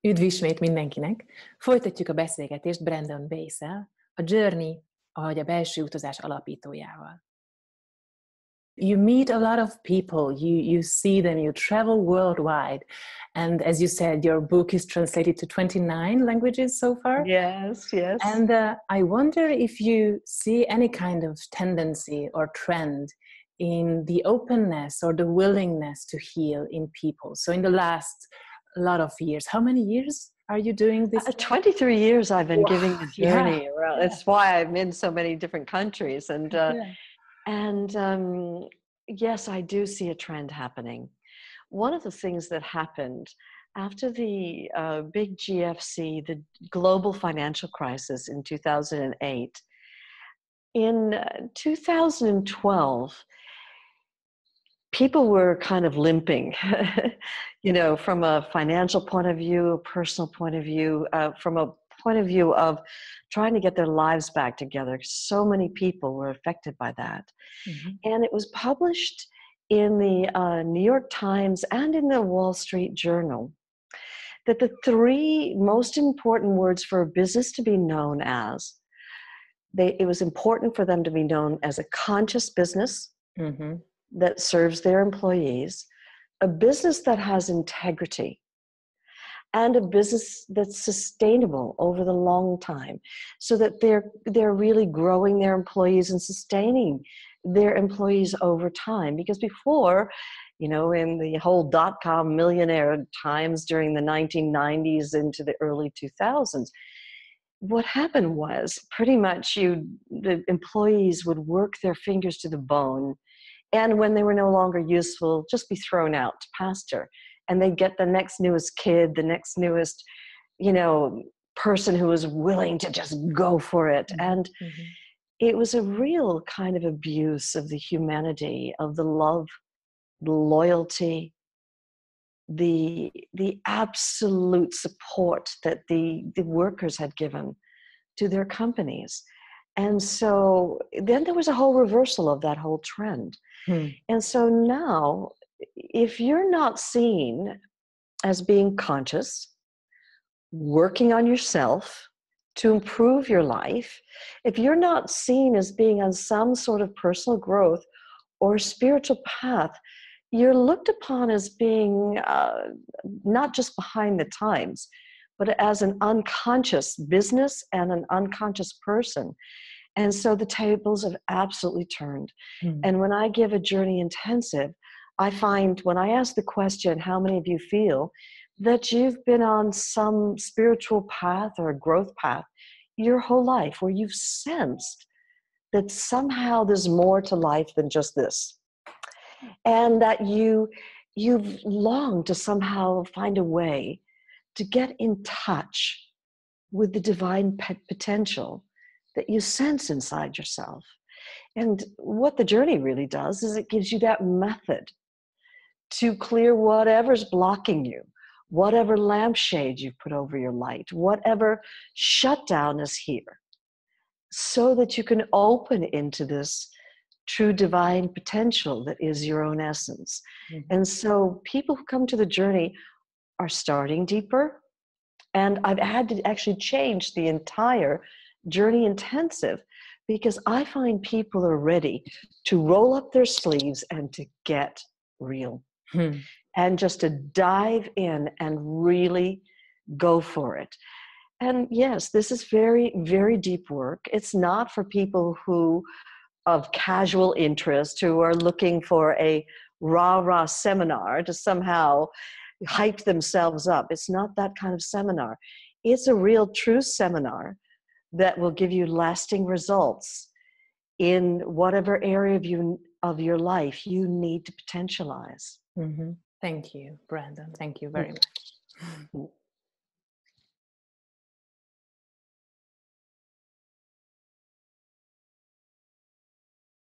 Üdv ismét mindenkinek! Folytatjuk a beszélgetést Brandon Bassel, a Journey, ahogy a Belső utazás alapítójával. You meet a lot of people, you see them, you travel worldwide. And as you said, your book is translated to 29 languages so far. Yes, yes. And I wonder if you see any kind of tendency or trend in the openness or the willingness to heal in people. So in the last lot of years, how many years are you doing this? 23 years I've been giving the journey Yeah. around. That's why I'm in so many different countries. And yes, I do see a trend happening. One of the things that happened after the big GFC, the global financial crisis in 2008, in 2012, people were kind of limping, from a financial point of view, a personal point of view, from a point of view of trying to get their lives back together. So many people were affected by that. Mm-hmm. And it was published in the New York Times and in the Wall Street Journal that the three most important words for a business to be known as, it was important for them to be known as a conscious business, mm-hmm, that serves their employees, a business that has integrity, and a business that's sustainable over the long time, so that they're really growing their employees and sustaining their employees over time. Because before, in the whole dot-com millionaire times during the 1990s into the early 2000s, what happened was pretty much the employees would work their fingers to the bone, and when they were no longer useful, just be thrown out to pasture. And they'd get the next newest kid, the next newest, person who was willing to just go for it. Mm-hmm. And mm-hmm, it was a real kind of abuse of the humanity, of the love, the loyalty, the absolute support that the workers had given to their companies. And so then there was a whole reversal of that whole trend. And so now, if you're not seen as being conscious, working on yourself to improve your life, if you're not seen as being on some sort of personal growth or spiritual path, you're looked upon as being not just behind the times, but as an unconscious business and an unconscious person. And so the tables have absolutely turned. Mm. And when I give a journey intensive, I find when I ask the question, how many of you feel that you've been on some spiritual path or a growth path your whole life, where you've sensed that somehow there's more to life than just this, and that you've longed to somehow find a way to get in touch with the divine potential that you sense inside yourself. And what the journey really does is it gives you that method to clear whatever's blocking you, whatever lampshade you put over your light, whatever shutdown is here, so that you can open into this true divine potential that is your own essence. Mm-hmm. And so people who come to the journey are starting deeper. And I've had to actually change the entire journey intensive, because I find people are ready to roll up their sleeves and to get real, and just to dive in and really go for it. And yes, this is very, very deep work. It's not for people who of casual interest, who are looking for a rah-rah seminar to somehow hype themselves up. It's not that kind of seminar. It's a real true seminar that will give you lasting results in whatever area of your life you need to potentialize. Mm-hmm. Thank you, Brandon. Thank you very much.